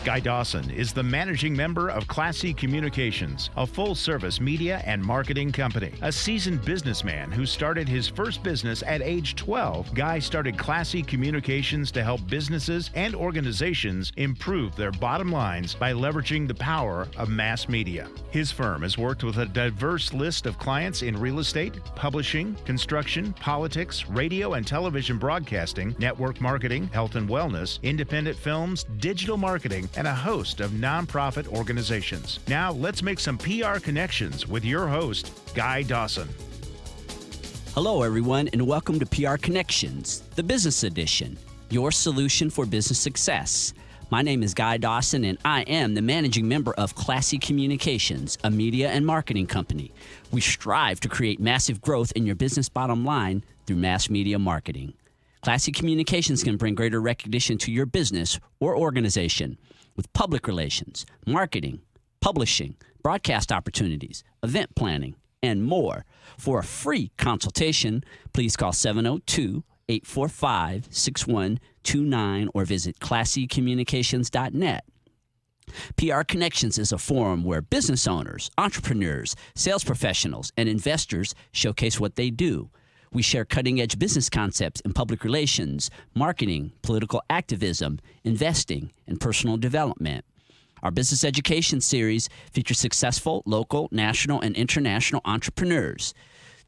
Guy Dawson is the managing member of Classy Communications, a full-service media and marketing company. A seasoned businessman who started his first business at age 12, Guy started Classy Communications to help businesses and organizations improve their bottom lines by leveraging the power of mass media. His firm has worked with a diverse list of clients in real estate, publishing, construction, politics, radio and television broadcasting, network marketing, health and wellness, independent films, digital marketing, and a host of nonprofit organizations. Now, let's make some PR connections with your host, Guy Dawson. Hello, everyone, and welcome to PR Connections, the business edition, your solution for business success. My name is Guy Dawson, and I am the managing member of Classy Communications, a media and marketing company. We strive to create massive growth in your business bottom line through mass media marketing. Classy Communications can bring greater recognition to your business or organization with public relations, marketing, publishing, broadcast opportunities, event planning, and more. For a free consultation, please call 702-845-6129 or visit classycommunications.net. PR Connections is a forum where business owners, entrepreneurs, sales professionals, and investors showcase what they do. We share cutting-edge business concepts in public relations, marketing, political activism, investing, and personal development. Our business education series features successful local, national, and international entrepreneurs.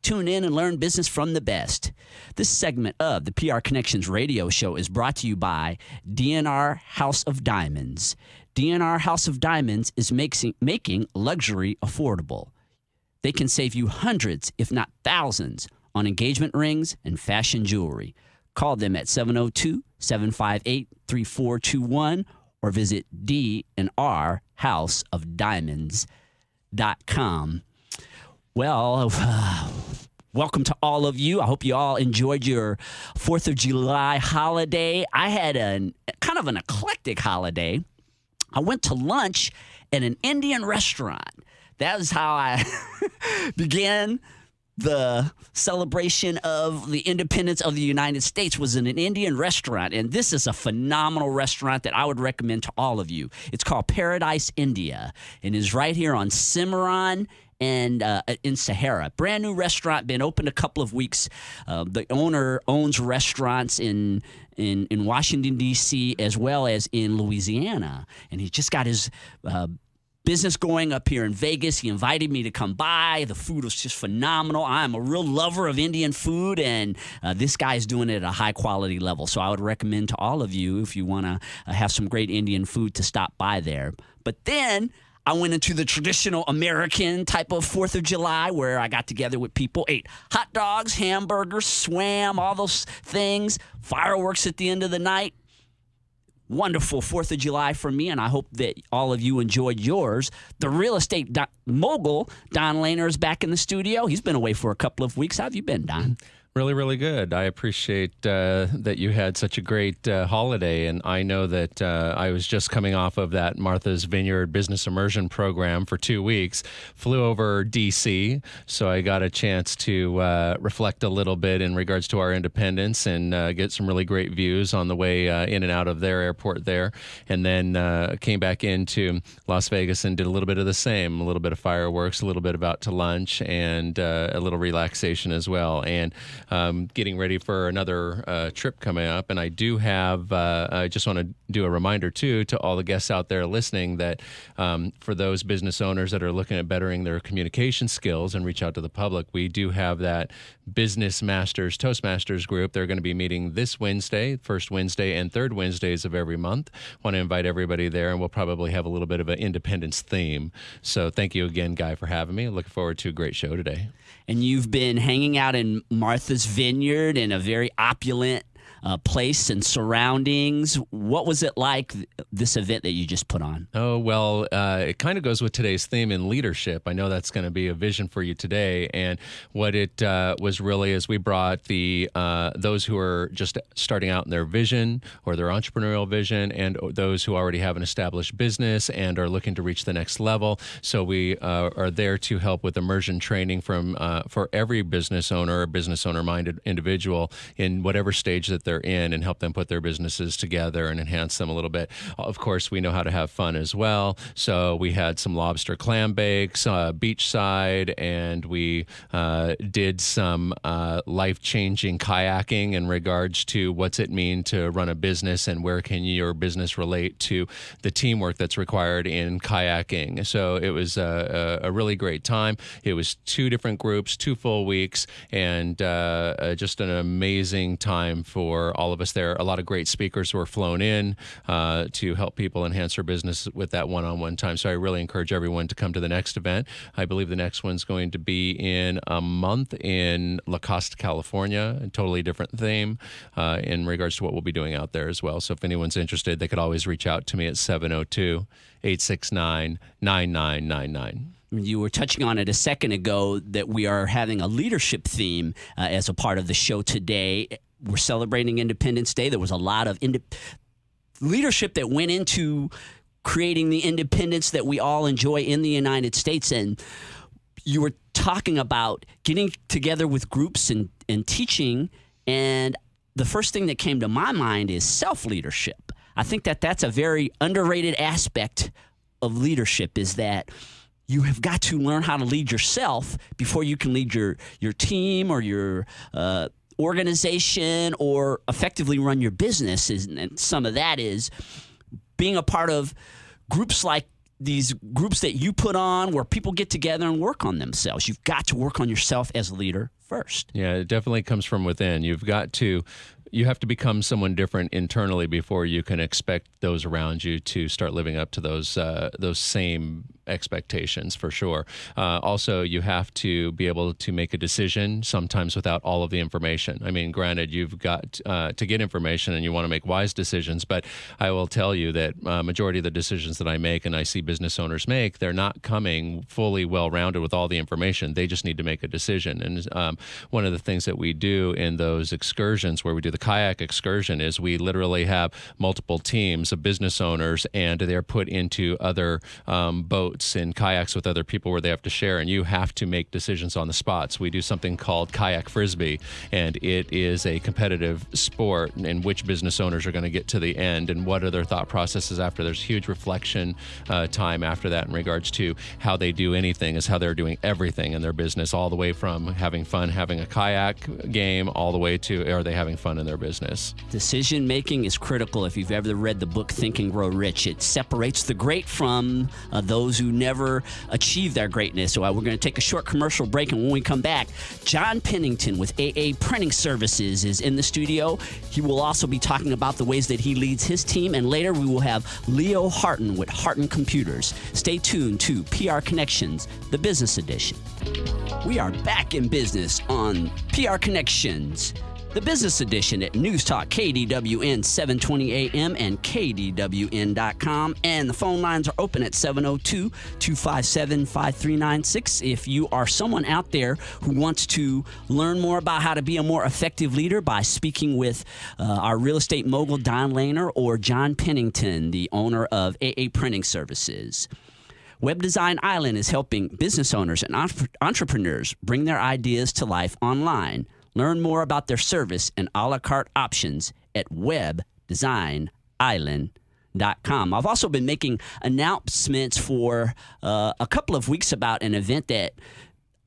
Tune in and learn business from the best. This segment of the PR Connections radio show is brought to you by DNR House of Diamonds. DNR House of Diamonds is making luxury affordable. They can save you hundreds, if not thousands, on engagement rings and fashion jewelry. Call them at 702-758-3421 or visit dnrhouseofdiamonds.com. Well, welcome to all of you. I hope you all enjoyed your 4th of July holiday. I had kind of an eclectic holiday. I went to lunch at an Indian restaurant. That is how I began the celebration of the independence of the United States, was in an Indian restaurant. And this is a phenomenal restaurant that I would recommend to all of you. It's called Paradise India and is right here on Cimarron and in Sahara. Brand new restaurant, been open a couple of weeks. The owner owns restaurants in Washington, D.C., as well as in Louisiana. And he just got his business going up here in Vegas. He invited me to come by. The food was just phenomenal. I'm a real lover of Indian food, and this guy is doing it at a high-quality level. So I would recommend to all of you, if you want to have some great Indian food, to stop by there. But then I went into the traditional American type of 4th of July where I got together with people, ate hot dogs, hamburgers, swam, all those things, fireworks at the end of the night. Wonderful 4th of July for me, and I hope that all of you enjoyed yours. The real estate mogul, Don Lehner, is back in the studio. He's been away for a couple of weeks. How have you been, Don? Really, really good. I appreciate that you had such a great holiday, and I know that I was just coming off of that Martha's Vineyard Business Immersion program for 2 weeks, flew over D.C., so I got a chance to reflect a little bit in regards to our independence and get some really great views on the way in and out of their airport there, and then came back into Las Vegas and did a little bit of the same, a little bit of fireworks, a little bit of out to lunch, and a little relaxation as well. And getting ready for another trip coming up. And I do have, I just want to do a reminder, too, to all the guests out there listening that for those business owners that are looking at bettering their communication skills and reach out to the public, we do have that Business Masters Toastmasters group. They're going to be meeting this Wednesday, first Wednesday and third Wednesdays of every month. Want to invite everybody there, and we'll probably have a little bit of an independence theme. So thank you again, Guy, for having me. Looking forward to a great show today. And you've been hanging out in Martha's Vineyard in a very opulent place and surroundings. What was it like, this event that you just put on? Oh, well, it kind of goes with today's theme in leadership. I know that's going to be a vision for you today. And what it was really is we brought the those who are just starting out in their vision or their entrepreneurial vision, and those who already have an established business and are looking to reach the next level. So we are there to help with immersion training from for every business owner or business owner-minded individual in whatever stage that they're together in and help them put their businesses together and enhance them a little bit. Of course, we know how to have fun as well. So we had some lobster clam bakes beachside, and we did some life-changing kayaking in regards to what's it mean to run a business and where can your business relate to the teamwork that's required in kayaking. So it was a really great time. It was 2 different groups, 2 full weeks, and just an amazing time for all of us there. A lot of great speakers were flown in to help people enhance their business with that one-on-one time. So I really encourage everyone to come to the next event. I believe the next one's going to be in a month in La Costa, California, a totally different theme in regards to what we'll be doing out there as well. So if anyone's interested, they could always reach out to me at 702-869-9999. You were touching on it a second ago that we are having a leadership theme as a part of the show today. We're celebrating Independence Day. There was a lot of leadership that went into creating the independence that we all enjoy in the United States. And you were talking about getting together with groups and teaching. And the first thing that came to my mind is self-leadership. I think that that's a very underrated aspect of leadership, is that you have got to learn how to lead yourself before you can lead your team or your organization or effectively run your business. And some of that is being a part of groups like these groups that you put on where people get together and work on themselves. You've got to work on yourself as a leader first. Yeah, it definitely comes from within. You have to become someone different internally before you can expect those around you to start living up to those same expectations, for sure. Also, you have to be able to make a decision sometimes without all of the information. I mean, granted, you've got to get information and you want to make wise decisions, but I will tell you that majority of the decisions that I make and I see business owners make, they're not coming fully well-rounded with all the information. They just need to make a decision. And one of the things that we do in those excursions, where we do the kayak excursion, is we literally have multiple teams of business owners, and they're put into other boats and kayaks with other people where they have to share, and you have to make decisions on the spots. We do something called kayak frisbee, and it is a competitive sport in which business owners are going to get to the end and what are their thought processes after. There's huge reflection time after that in regards to how they do anything is how they're doing everything in their business, all the way from having fun having a kayak game all the way to are they having fun in their business. Decision making is critical. If you've ever read the book Think and Grow Rich, it separates the great from those who never achieve their greatness. So we're going to take a short commercial break, and when we come back, John Pinnington with AA Printing Services is in the studio. He will also be talking about the ways that he leads his team, and later we will have Leo Harten with Harten Computers. Stay tuned to PR Connections, the business edition. We are back in business on PR Connections, the business edition at News Talk KDWN 720 AM and KDWN.com. And the phone lines are open at 702-257-5396. If you are someone out there who wants to learn more about how to be a more effective leader by speaking with our real estate mogul, Don Lehner, or John Pinnington, the owner of AA Printing Services. Web Design Island is helping business owners and entrepreneurs bring their ideas to life online. Learn more about their service and a la carte options at webdesignisland.com. I've also been making announcements for a couple of weeks about an event that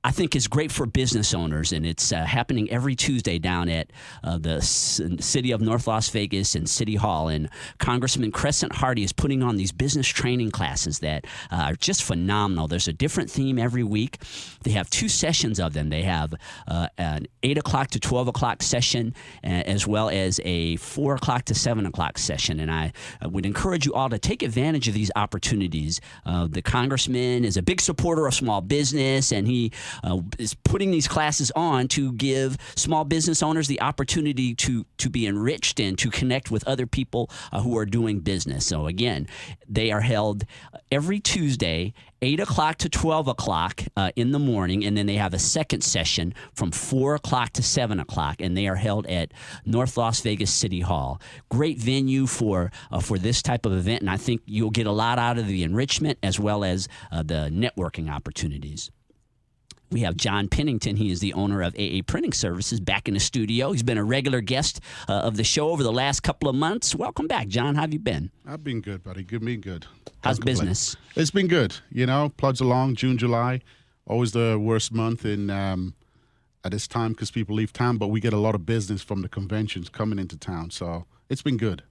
I think is great for business owners, and it's happening every Tuesday down at the city of North Las Vegas and City Hall. And Congressman Crescent Hardy is putting on these business training classes that are just phenomenal. There's a different theme every week. They have 2 sessions of them. They have an 8 o'clock to 12 o'clock session, as well as a 4 o'clock to 7 o'clock session. And I would encourage you all to take advantage of these opportunities. The congressman is a big supporter of small business, and he is putting these classes on to give small business owners the opportunity to be enriched and to connect with other people who are doing business. So again, they are held every Tuesday, 8 o'clock to 12 o'clock in the morning, and then they have a second session from 4 o'clock to 7 o'clock, and they are held at North Las Vegas City Hall. Great venue for this type of event, and I think you'll get a lot out of the enrichment as well as the networking opportunities. We have John Pinnington. He is the owner of AA Printing Services back in the studio. He's been a regular guest of the show over the last couple of months. Welcome back, John. How have you been? I've been good, buddy. Been good. How's business? It's been good. Plugs along. June, July, always the worst month in at this time because people leave town, but we get a lot of business from the conventions coming into town. So it's been good.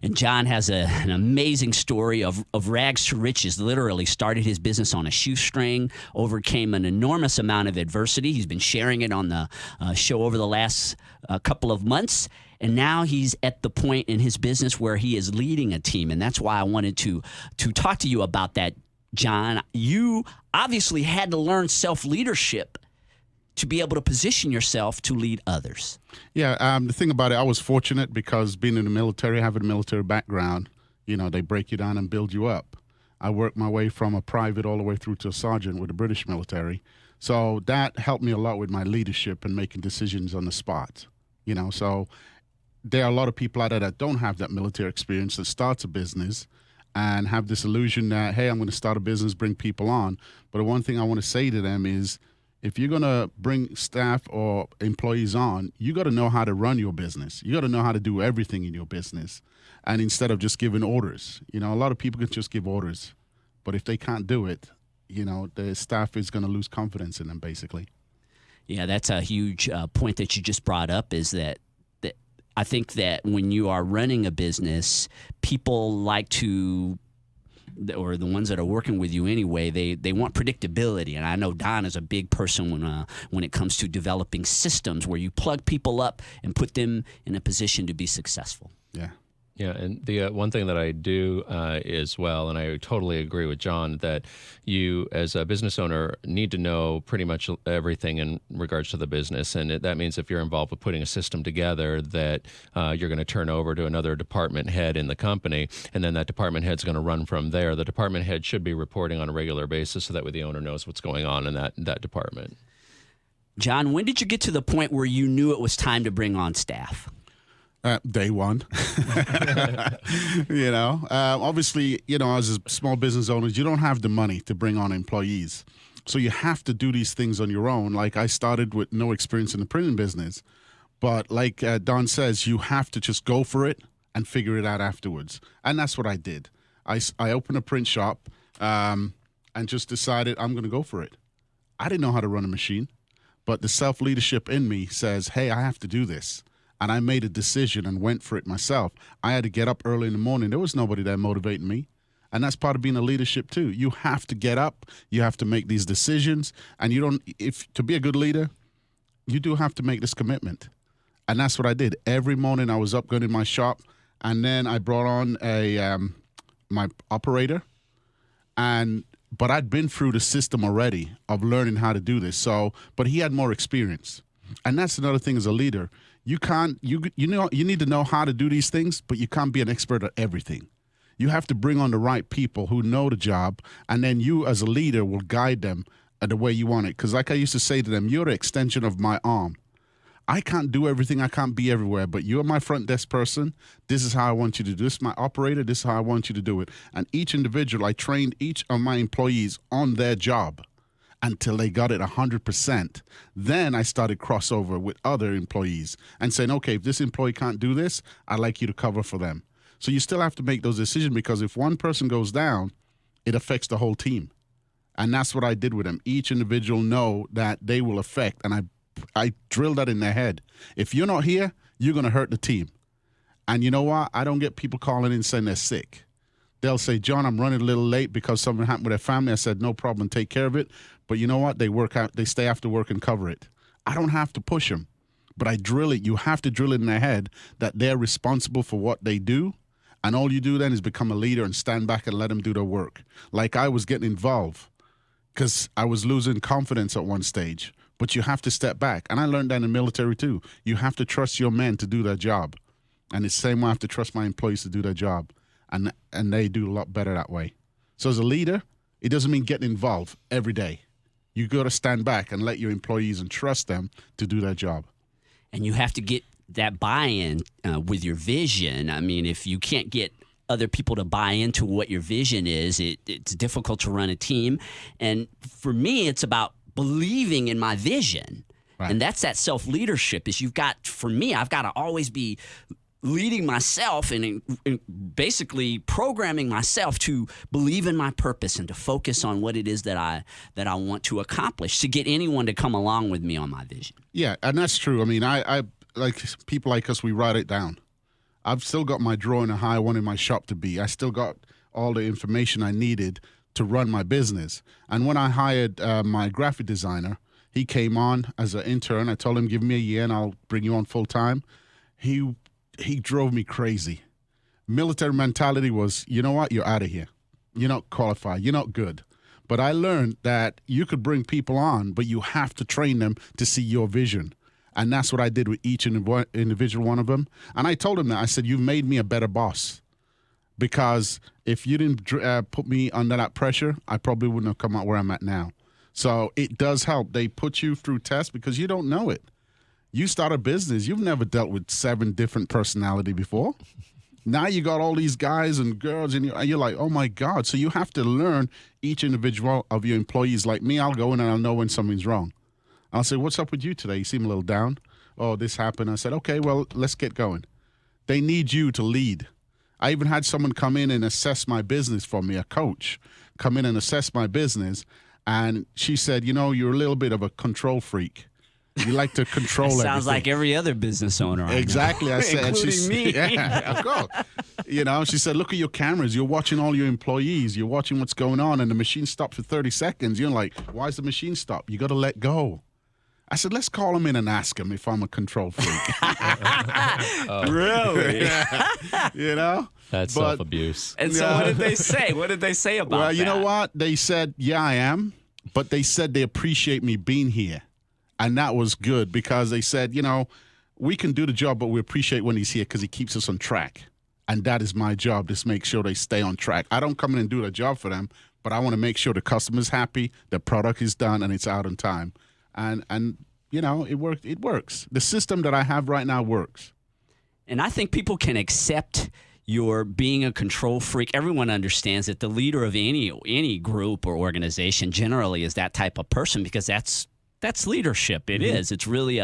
And John has an amazing story of rags to riches. Literally started his business on a shoestring, overcame an enormous amount of adversity. He's been sharing it on the show over the last couple of months. And now he's at the point in his business where he is leading a team. And that's why I wanted to talk to you about that, John. You obviously had to learn self-leadership to be able to position yourself to lead others. Yeah, the thing about it, I was fortunate because being in the military, having a military background, they break you down and build you up. I worked my way from a private all the way through to a sergeant with the British military. So that helped me a lot with my leadership and making decisions on the spot. So there are a lot of people out there that don't have that military experience that starts a business and have this illusion that, hey, I'm going to start a business, bring people on. But the one thing I want to say to them is, if you're going to bring staff or employees on, you got to know how to run your business. You got to know how to do everything in your business. And instead of just giving orders, a lot of people can just give orders. But if they can't do it, the staff is going to lose confidence in them, basically. Yeah, that's a huge point that you just brought up, is that I think that when you are running a business, people like to, or the ones that are working with you anyway, they want predictability. And I know Don is a big person when it comes to developing systems where you plug people up and put them in a position to be successful. Yeah. Yeah, and the one thing that I do as well, and I totally agree with John, that you as a business owner need to know pretty much everything in regards to the business. And that means if you're involved with putting a system together that you're going to turn over to another department head in the company, and then that department head's going to run from there. The department head should be reporting on a regular basis so that way the owner knows what's going on in that department. John, when did you get to the point where you knew it was time to bring on staff? Day one. Obviously, as a small business owner, you don't have the money to bring on employees. So you have to do these things on your own. Like I started with no experience in the printing business. But like Don says, you have to just go for it and figure it out afterwards. And that's what I did. I opened a print shop and just decided I'm going to go for it. I didn't know how to run a machine, but the self-leadership in me says, hey, I have to do this. And I made a decision and went for it myself. I had to get up early in the morning. There was nobody there motivating me. And that's part of being a leadership too. You have to get up. You have to make these decisions. And to be a good leader, you do have to make this commitment. And that's what I did. Every morning I was up going in my shop. And then I brought on my operator. But I'd been through the system already of learning how to do this. But he had more experience. And that's another thing as a leader. You need to know how to do these things, but you can't be an expert at everything. You have to bring on the right people who know the job, and then you as a leader will guide them the way you want it. Because like I used to say to them, you're an extension of my arm. I can't do everything. I can't be everywhere, but you're my front desk person. This is how I want you to do this. My operator, this is how I want you to do it. And each individual, I trained each of my employees on their job until they got it 100%. Then I started crossover with other employees and saying, okay, if this employee can't do this, I'd like you to cover for them. So you still have to make those decisions, because if one person goes down, it affects the whole team. And that's what I did with them. Each individual know that they will affect, and I drilled that in their head. If you're not here, you're going to hurt the team. And you know what? I don't get people calling in saying they're sick. They'll say, John, I'm running a little late because something happened with their family. I said, no problem, take care of it. But you know what? They stay after work and cover it. I don't have to push them, but I drill it. You have to drill it in their head that they're responsible for what they do. And all you do then is become a leader and stand back and let them do their work. Like I was getting involved because I was losing confidence at one stage. But you have to step back. And I learned that in the military too. You have to trust your men to do their job. And it's the same way I have to trust my employees to do their job. And they do a lot better that way. So as a leader, it doesn't mean getting involved every day. You got to stand back and let your employees and trust them to do their job. And you have to get that buy-in with your vision. I mean, if you can't get other people to buy into what your vision is, it's difficult to run a team. And for me, it's about believing in my vision. Right. And that's that self-leadership is for me, I've got to always be leading myself and basically programming myself to believe in my purpose and to focus on what it is that I want to accomplish, to get anyone to come along with me on my vision. Yeah, and that's true. I mean, I like people like us, we write it down. I've still got my drawing of how I wanted my shop to be. I still got all the information I needed to run my business. And when I hired my graphic designer, he came on as an intern. I told him, give me a year and I'll bring you on full time. He drove me crazy. Military mentality was, you know what? You're out of here. You're not qualified. You're not good. But I learned that you could bring people on, but you have to train them to see your vision. And that's what I did with each individual one of them. And I told him that. I said, you've made me a better boss. Because if you didn't put me under that pressure, I probably wouldn't have come out where I'm at now. So it does help. They put you through tests because you don't know it. You start a business. You've never dealt with 7 different personality before. Now you got all these guys and girls, and you're like, oh, my God. So you have to learn each individual of your employees. Like me, I'll go in and I'll know when something's wrong. I'll say, what's up with you today? You seem a little down. Oh, this happened. I said, okay, well, let's get going. They need you to lead. I even had someone come in and assess my business for me, a coach, come in and assess my business. And she said, you're a little bit of a control freak. You like to control everything. Sounds like every other business owner. Exactly. I said, including me. Yeah, of course. She said, look at your cameras. You're watching all your employees. You're watching what's going on, and the machine stopped for 30 seconds. You're like, why is the machine stop? You got to let go. I said, let's call him in and ask him if I'm a control freak. Really? That's self-abuse. And so what did they say? What did they say about that? Well, you know what? They said, yeah, I am. But they said they appreciate me being here. And that was good because they said, we can do the job, but we appreciate when he's here because he keeps us on track. And that is my job, just make sure they stay on track. I don't come in and do the job for them, but I want to make sure the customer's happy, the product is done, and it's out on time. And it works. The system that I have right now works. And I think people can accept your being a control freak. Everyone understands that the leader of any group or organization generally is that type of person because that's leadership. It is. It's really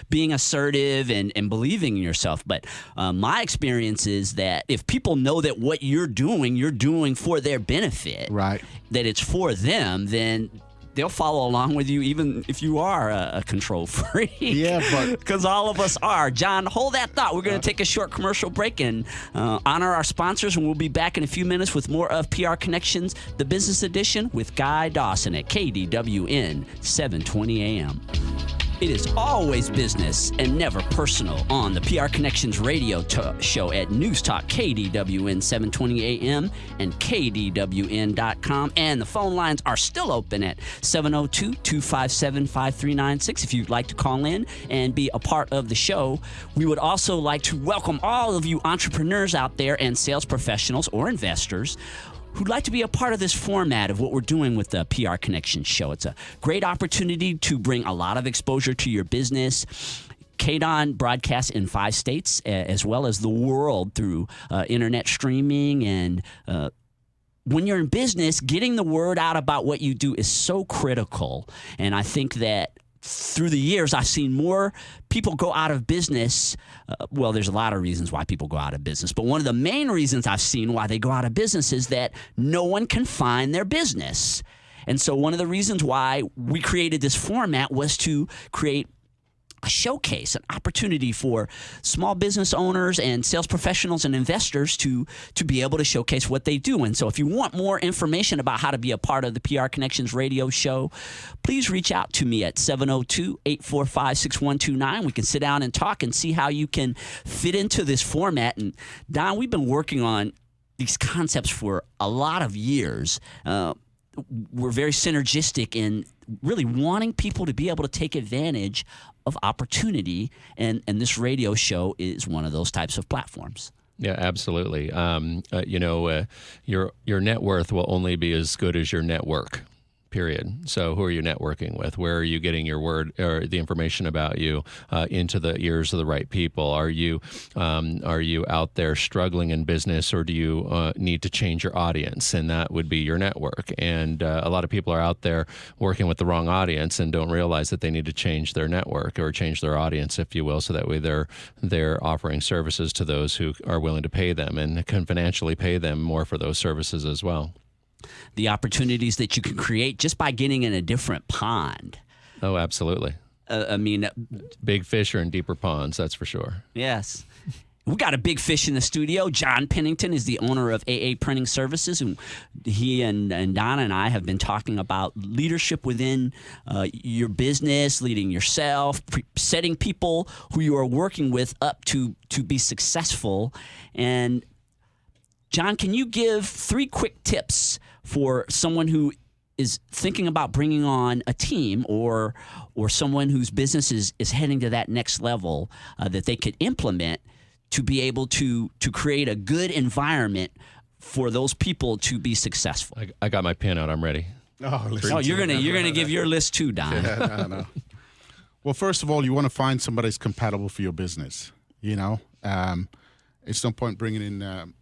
being assertive and believing in yourself. But my experience is that if people know that what you're doing for their benefit, right, that it's for them, then they'll follow along with you even if you are a control freak. Yeah, but because all of us are. John, hold that thought. We're going to take a short commercial break and honor our sponsors, and we'll be back in a few minutes with more of PR Connections, the Business Edition with Guy Dawson at KDWN 720 AM. It is always business and never personal on the PR Connections radio show at News Talk KDWN 720 AM and KDWN.com. And the phone lines are still open at 702-257-5396 if you'd like to call in and be a part of the show. We would also like to welcome all of you entrepreneurs out there and sales professionals or investors who'd like to be a part of this format of what we're doing with the PR Connection show. It's a great opportunity to bring a lot of exposure to your business. KDON broadcasts in 5 states, as well as the world through internet streaming. And when you're in business, getting the word out about what you do is so critical. And I think that through the years, I've seen more people go out of business. Well, there's a lot of reasons why people go out of business, but one of the main reasons I've seen why they go out of business is that no one can find their business. And so one of the reasons why we created this format was to create a showcase, an opportunity for small business owners and sales professionals and investors to be able to showcase what they do. And so if you want more information about how to be a part of the PR Connections radio show, please reach out to me at 702-845-6129. We can sit down and talk and see how you can fit into this format. And Don, we've been working on these concepts for a lot of years. We're very synergistic in really wanting people to be able to take advantage of opportunity, and this radio show is one of those types of platforms. Yeah, absolutely. Your net worth will only be as good as your network. period. So who are you networking with? Where are you getting your word or the information about you into the ears of the right people? Are you out there struggling in business, or do you need to change your audience? And that would be your network. And a lot of people are out there working with the wrong audience and don't realize that they need to change their network or change their audience, if you will, so that way they're offering services to those who are willing to pay them and can financially pay them more for those services as well. The opportunities that you can create just by getting in a different pond. Oh, absolutely. I mean, big fish are in deeper ponds, that's for sure. Yes. We got a big fish in the studio. John Pinnington is the owner of AA Printing Services, and he and Donna and I have been talking about leadership within your business, leading yourself, setting people who you are working with up to be successful. And John, can you give 3 quick tips for someone who is thinking about bringing on a team or someone whose business is heading to that next level that they could implement to be able to create a good environment for those people to be successful? I got my pen out. I'm ready. You're gonna give your list too, Don. Yeah, no. Well, first of all, you want to find somebody that's compatible for your business. You know, it's no point bringing in.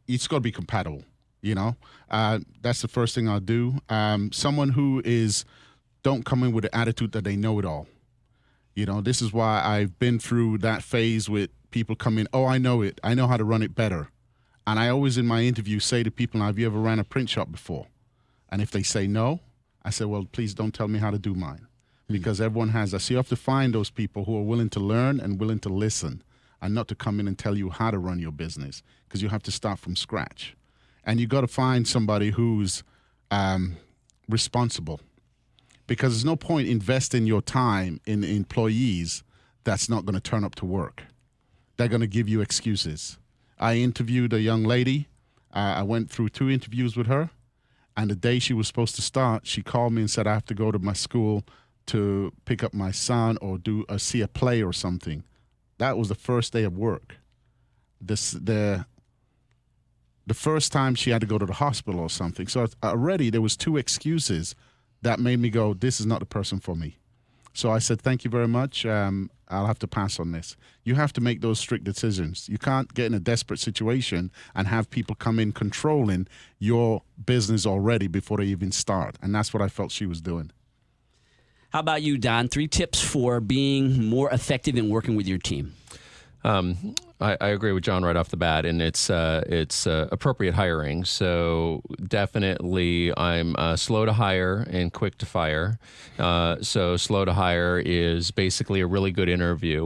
It's got to be compatible. You know, that's the first thing I'll do. Someone who don't come in with the attitude that they know it all. You know, this is why I've been through that phase with people come in, I know it. I know how to run it better. And I always in my interview say to people, have you ever ran a print shop before? And if they say no, I say, well, please don't tell me how to do mine. Because everyone has that. So you have to find those people who are willing to learn and willing to listen and not to come in and tell you how to run your business, because you have to start from scratch. And you got to find somebody who's responsible, because there's no point investing your time in employees that's not going to turn up to work. They're going to give you excuses. I interviewed a young lady. I went through 2 interviews with her. And the day she was supposed to start, she called me and said, I have to go to my school to pick up my son or see a play or something. That was the first day of work. The first time she had to go to the hospital or something. So already there was 2 excuses that made me go, this is not the person for me. So I said, thank you very much. I'll have to pass on this. You have to make those strict decisions. You can't get in a desperate situation and have people come in controlling your business already before they even start. And that's what I felt she was doing. How about you, Don? 3 tips for being more effective in working with your team. I agree with John right off the bat, and it's appropriate hiring. So definitely I'm slow to hire and quick to fire. So slow to hire is basically a really good interview.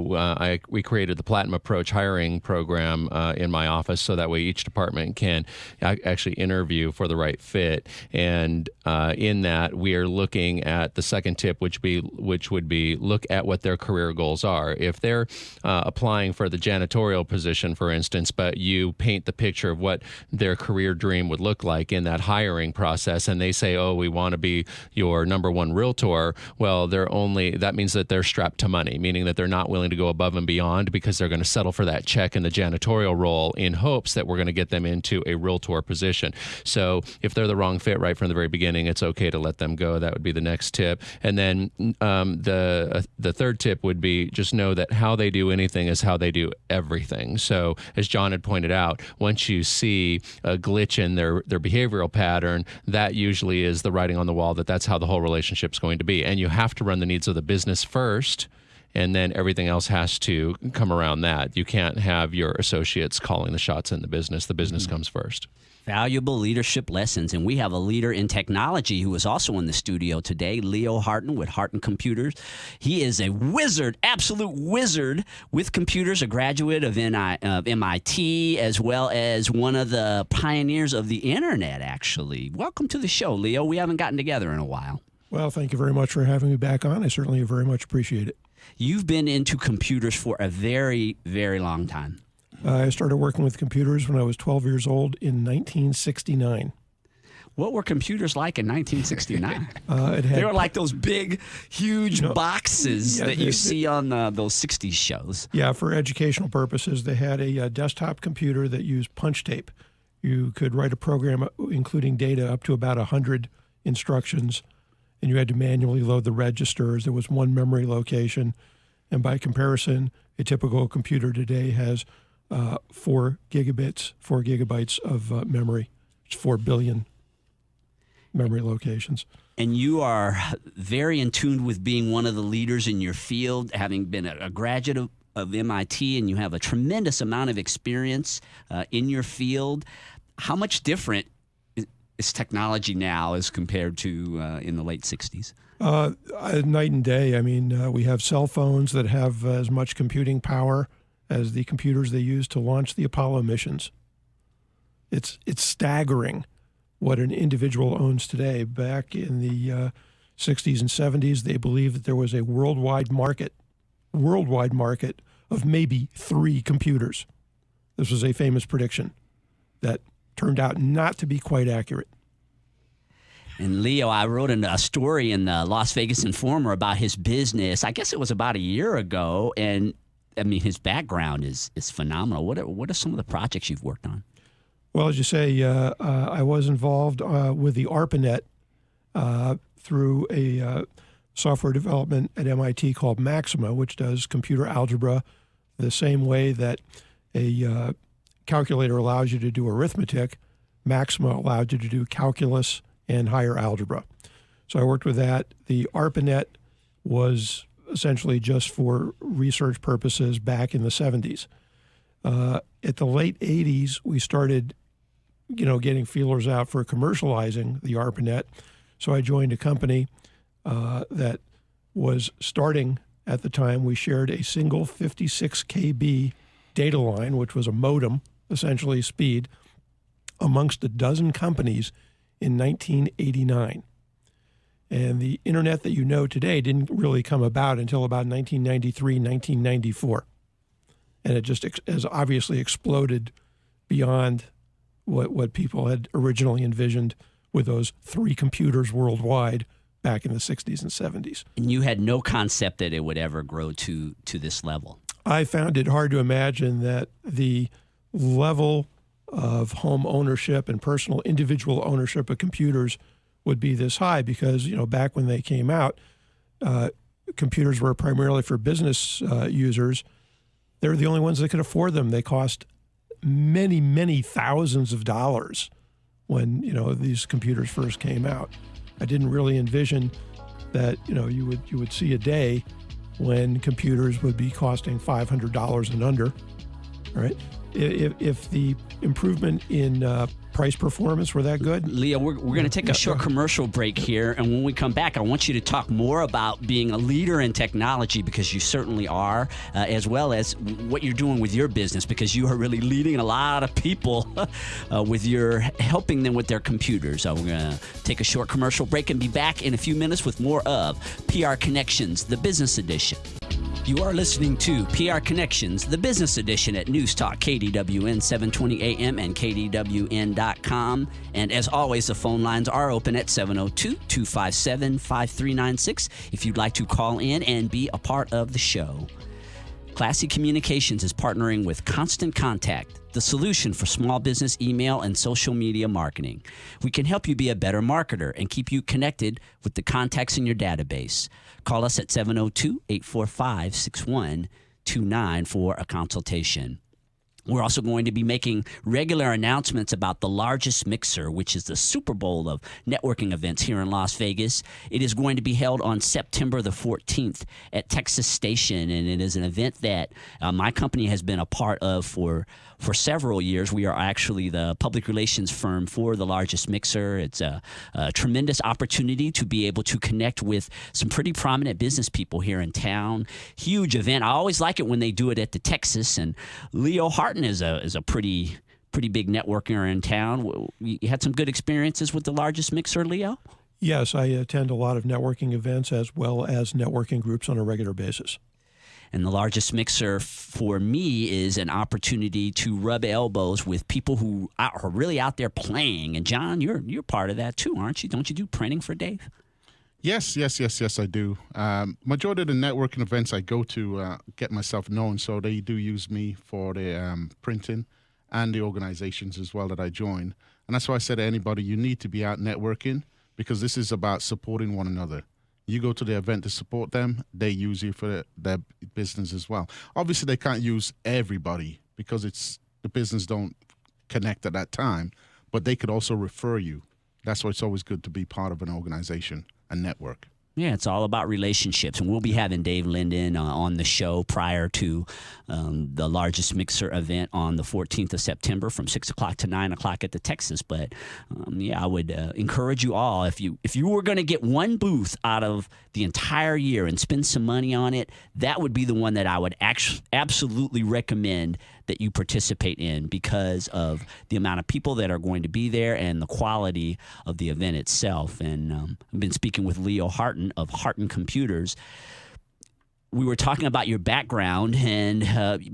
We created the Platinum Approach hiring program in my office, so that way each department can actually interview for the right fit. And in that, we are looking at the second tip, which would be look at what their career goals are. If they're applying for the janitorial position, for instance, but you paint the picture of what their career dream would look like in that hiring process, and they say, we want to be your number 1 realtor, well, that means that they're strapped to money, meaning that they're not willing to go above and beyond because they're going to settle for that check in the janitorial role in hopes that we're going to get them into a realtor position. So if they're the wrong fit right from the very beginning, it's okay to let them go. That would be the next tip. And then the third tip would be just know that how they do anything is how they do everything. So as John had pointed out, once you see a glitch in their behavioral pattern, that usually is the writing on the wall that that's how the whole relationship's going to be. And you have to run the needs of the business first, and then everything else has to come around that. You can't have your associates calling the shots in the business. The business comes first. Valuable leadership lessons. And we have a leader in technology who is also in the studio today, Leo Harten with Harten Computers. He is a wizard, absolute wizard with computers, a graduate of MIT, as well as one of the pioneers of the internet, actually. Welcome to the show, Leo. We haven't gotten together in a while. Well, thank you very much for having me back on. I certainly very much appreciate it. You've been into computers for a very, very long time. I started working with computers when I was 12 years old in 1969. What were computers like in 1969? They were like those big, huge boxes that you see on those 60s shows. Yeah, for educational purposes, they had a desktop computer that used punch tape. You could write a program including data up to about 100 instructions, and you had to manually load the registers. There was one memory location. And by comparison, a typical computer today has 4 gigabytes of memory. It's 4 billion memory locations. And you are very in tune with being one of the leaders in your field, having been a graduate of MIT, and you have a tremendous amount of experience in your field. How much different is technology now as compared to in the late 60s? Night and day. I mean, we have cell phones that have as much computing power as the computers they used to launch the Apollo missions. It's staggering what an individual owns today. Back in the 60s and 70s, they believed that there was a worldwide market of maybe 3 computers. This was a famous prediction that turned out not to be quite accurate. And Leo, I wrote a story in the Las Vegas Informer about his business. I guess it was about a year ago, and I mean his background is phenomenal. What are some of the projects you've worked on? Well, as you say, I was involved with the ARPANET through a software development at MIT called Maxima, which does computer algebra the same way that a calculator allows you to do arithmetic. Maxima allowed you to do calculus and higher algebra. So I worked with that. The ARPANET was essentially just for research purposes back in the 70s. At the late 80s, we started, getting feelers out for commercializing the ARPANET. So I joined a company that was starting at the time. We shared a single 56 KB data line, which was a modem, essentially speed, amongst a dozen companies in 1989. And the internet that you know today didn't really come about until about 1993, 1994. And it just has obviously exploded beyond what people had originally envisioned with those 3 computers worldwide back in the 60s and 70s. And you had no concept that it would ever grow to this level. I found it hard to imagine that the level of home ownership and personal individual ownership of computers would be this high because, back when they came out, computers were primarily for business users. They were the only ones that could afford them. They cost many, many thousands of dollars when, these computers first came out. I didn't really envision that, you would see a day when computers would be costing $500 and under, all right? If the improvement in price performance were that good. Leo, we're going to take a short commercial break here, and when we come back, I want you to talk more about being a leader in technology, because you certainly are, as well as what you're doing with your business, because you are really leading a lot of people with your helping them with their computers. So we're going to take a short commercial break and be back in a few minutes with more of PR Connections, the business edition. You are listening to PR Connections, the business edition at News Talk, KDWN 720 AM and KDWN.com. And as always, the phone lines are open at 702-257-5396 if you'd like to call in and be a part of the show. Classy Communications is partnering with Constant Contact, the solution for small business email and social media marketing. We can help you be a better marketer and keep you connected with the contacts in your database. Call us at 702-845-6129 for a consultation. We're also going to be making regular announcements about the largest mixer, which is the Super Bowl of networking events here in Las Vegas. It is going to be held on September the 14th at Texas Station, and it is an event that my company has been a part of for several years. We are actually the public relations firm for the largest mixer. It's a tremendous opportunity to be able to connect with some pretty prominent business people here in town. Huge event. I always like it when they do it at the Texas, and Leo Harten is a pretty big networker in town. You had some good experiences with the largest mixer, Leo? Yes, I attend a lot of networking events as well as networking groups on a regular basis. And the largest mixer for me is an opportunity to rub elbows with people who are really out there playing. And John, you're part of that too, aren't you? Don't you do printing for Dave? Yes, I do. Majority of the networking events I go to get myself known, so they do use me for the printing and the organizations as well that I join. And that's why I said to anybody, you need to be out networking, because this is about supporting one another. You go to the event to support them, they use you for their business as well. Obviously, they can't use everybody because the business don't connect at that time, but they could also refer you. That's why it's always good to be part of an organization, a network. Yeah, it's all about relationships. And we'll be having Dave Linden on the show prior to the largest mixer event on the 14th of September from 6 o'clock to 9 o'clock at the Texas. But, I would encourage you all, if you were going to get one booth out of the entire year and spend some money on it, that would be the one that I would absolutely recommend that you participate in because of the amount of people that are going to be there and the quality of the event itself. And I've been speaking with Leo Harten of Harten Computers. We were talking about your background, and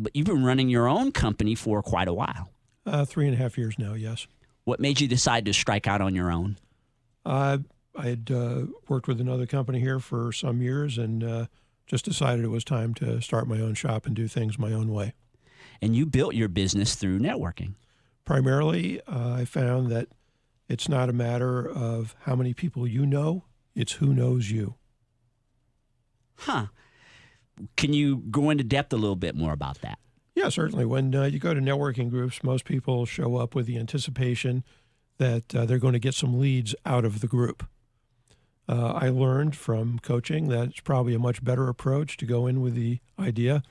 but you've been running your own company for quite a while. 3.5 years now, yes. What made you decide to strike out on your own? I had worked with another company here for some years and just decided it was time to start my own shop and do things my own way. And you built your business through networking. Primarily, I found that it's not a matter of how many people you know, it's who knows you. Huh. Can you go into depth a little bit more about that? Yeah, certainly. When you go to networking groups, most people show up with the anticipation that they're going to get some leads out of the group. I learned from coaching that it's probably a much better approach to go in with the idea,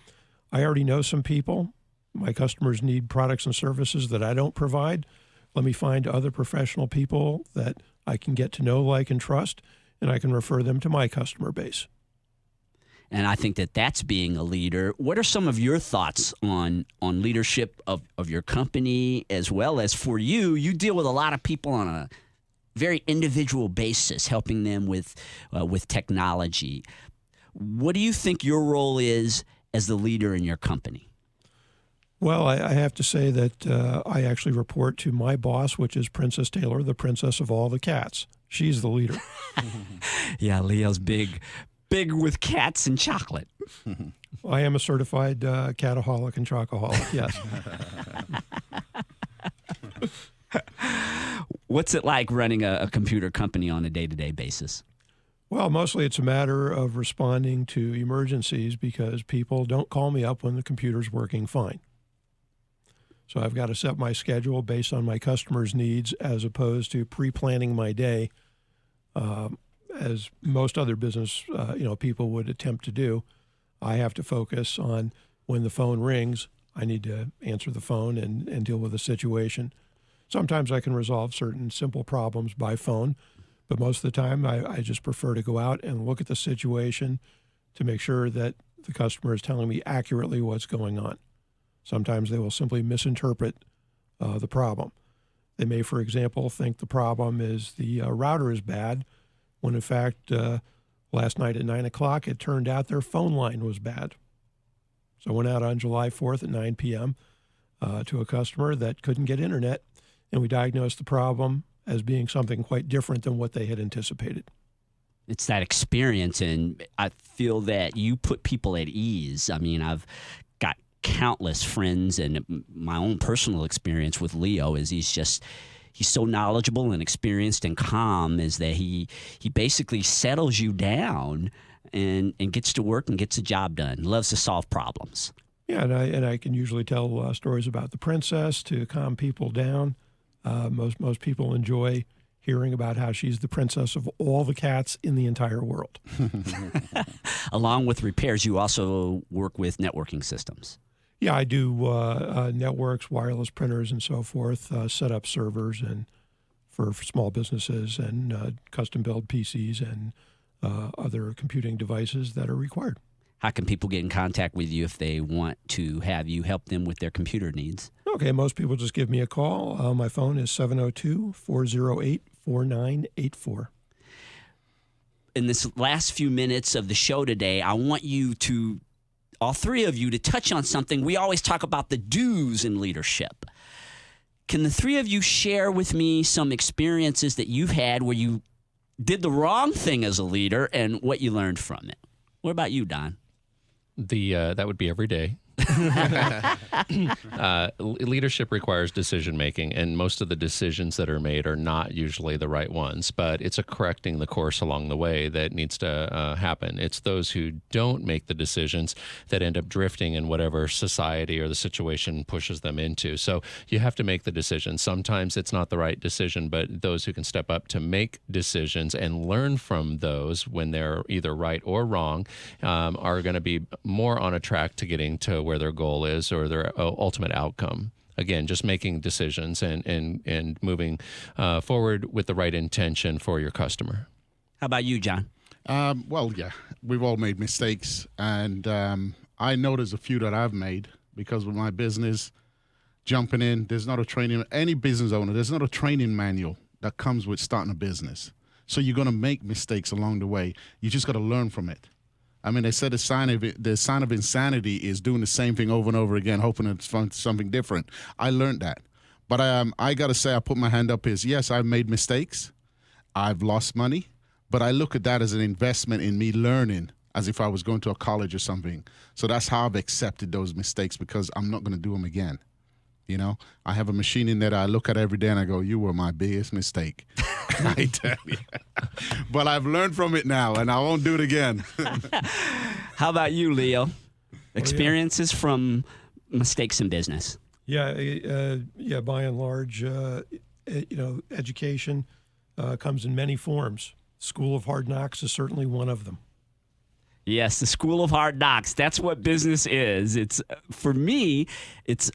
I already know some people. My customers need products and services that I don't provide. Let me find other professional people that I can get to know, like, and trust, and I can refer them to my customer base. And I think that that's being a leader. What are some of your thoughts on leadership of your company, as well as for you? You deal with a lot of people on a very individual basis, helping them with technology. What do you think your role is as the leader in your company? Well, I have to say that I actually report to my boss, which is Princess Taylor, the princess of all the cats. She's the leader. Yeah, Leo's big with cats and chocolate. I am a certified cataholic and chocoholic, yes. What's it like running a computer company on a day-to-day basis? Well, mostly it's a matter of responding to emergencies because people don't call me up when the computer's working fine. So I've got to set my schedule based on my customers' needs as opposed to pre-planning my day, as most other business people would attempt to do. I have to focus on when the phone rings, I need to answer the phone and deal with the situation. Sometimes I can resolve certain simple problems by phone, but most of the time I just prefer to go out and look at the situation to make sure that the customer is telling me accurately what's going on. Sometimes they will simply misinterpret the problem. They may, for example, think the problem is the router is bad, when in fact, last night at 9 o'clock, it turned out their phone line was bad. So I went out on July 4th at 9 p.m. To a customer that couldn't get internet, and we diagnosed the problem as being something quite different than what they had anticipated. It's that experience, and I feel that you put people at ease. I mean, I've got countless friends, and my own personal experience with Leo is he's so knowledgeable and experienced and calm, is that he basically settles you down and gets to work and gets the job done. Loves to solve problems. Yeah, and I can usually tell stories about the princess to calm people down. Most people enjoy hearing about how she's the princess of all the cats in the entire world. Along with repairs, you also work with networking systems. Yeah, I do networks, wireless printers, and so forth, set up servers and for small businesses and custom-built PCs and other computing devices that are required. How can people get in contact with you if they want to have you help them with their computer needs? Okay, most people just give me a call. My phone is 702-408-4984. In this last few minutes of the show today, I want you to, all three of you, to touch on something. We always talk about the do's in leadership. Can the three of you share with me some experiences that you've had where you did the wrong thing as a leader and what you learned from it? What about you, Don? That would be every day. Leadership requires decision making, and most of the decisions that are made are not usually the right ones, but it's a correcting the course along the way that needs to happen. It's those who don't make the decisions that end up drifting in whatever society or the situation pushes them into. So you have to make the decision. Sometimes it's not the right decision, but those who can step up to make decisions and learn from those when they're either right or wrong are going to be more on a track to getting to where their goal is or their ultimate outcome. Again, just making decisions and moving forward with the right intention for your customer. How about you, John? Well, yeah, we've all made mistakes, and I know there's a few that I've made because with my business, jumping in, there's not a training, any business owner, there's not a training manual that comes with starting a business. So you're going to make mistakes along the way. You just got to learn from it. I mean, they said the sign of insanity is doing the same thing over and over again, hoping it's something different. I learned that. But I got to say, I put my hand up is, yes, I've made mistakes. I've lost money. But I look at that as an investment in me learning as if I was going to a college or something. So that's how I've accepted those mistakes because I'm not going to do them again. You know, I have a machine in there that I look at every day and I go, you were my biggest mistake. I tell you. But I've learned from it now and I won't do it again. How about you, Leo? Experiences from mistakes in business. Yeah, by and large, education comes in many forms. School of Hard Knocks is certainly one of them. Yes, the School of Hard Knocks. That's what business is. It's for me, it's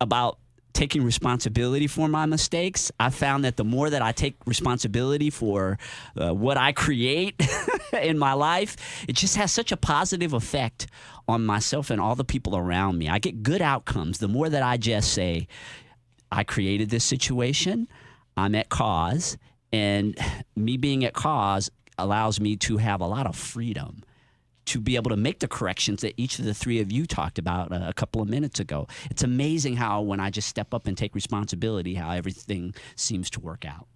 about taking responsibility for my mistakes. I found that the more that I take responsibility for what I create in my life, it just has such a positive effect on myself and all the people around me. I get good outcomes. The more that I just say, I created this situation, I'm at cause, and me being at cause allows me to have a lot of freedom to be able to make the corrections that each of the three of you talked about a couple of minutes ago. It's amazing how when I just step up and take responsibility, how everything seems to work out.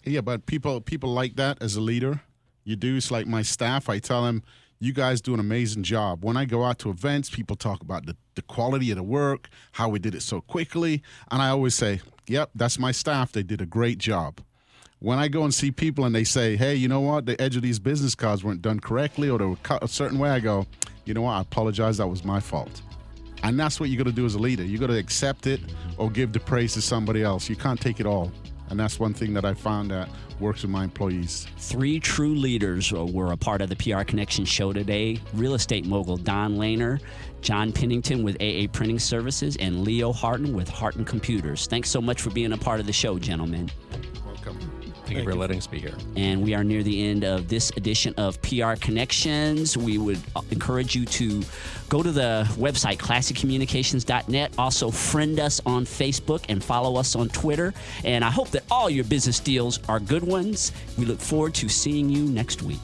Yeah, but people like that as a leader. You do. It's like my staff. I tell them, you guys do an amazing job. When I go out to events, people talk about the quality of the work, how we did it so quickly. And I always say, yep, that's my staff. They did a great job. When I go and see people and they say, hey, you know what, the edge of these business cards weren't done correctly or they were cut a certain way, I go, you know what, I apologize, that was my fault. And that's what you got to do as a leader. You got to accept it or give the praise to somebody else. You can't take it all. And that's one thing that I found that works with my employees. Three true leaders were a part of the PR Connection show today. Real estate mogul Don Lehner, John Pinnington with AA Printing Services, and Leo Harten with Harten Computers. Thanks so much for being a part of the show, gentlemen. Welcome. Thank you for letting us be here. And we are near the end of this edition of PR Connections. We would encourage you to go to the website, classicommunications.net. Also, friend us on Facebook and follow us on Twitter. And I hope that all your business deals are good ones. We look forward to seeing you next week.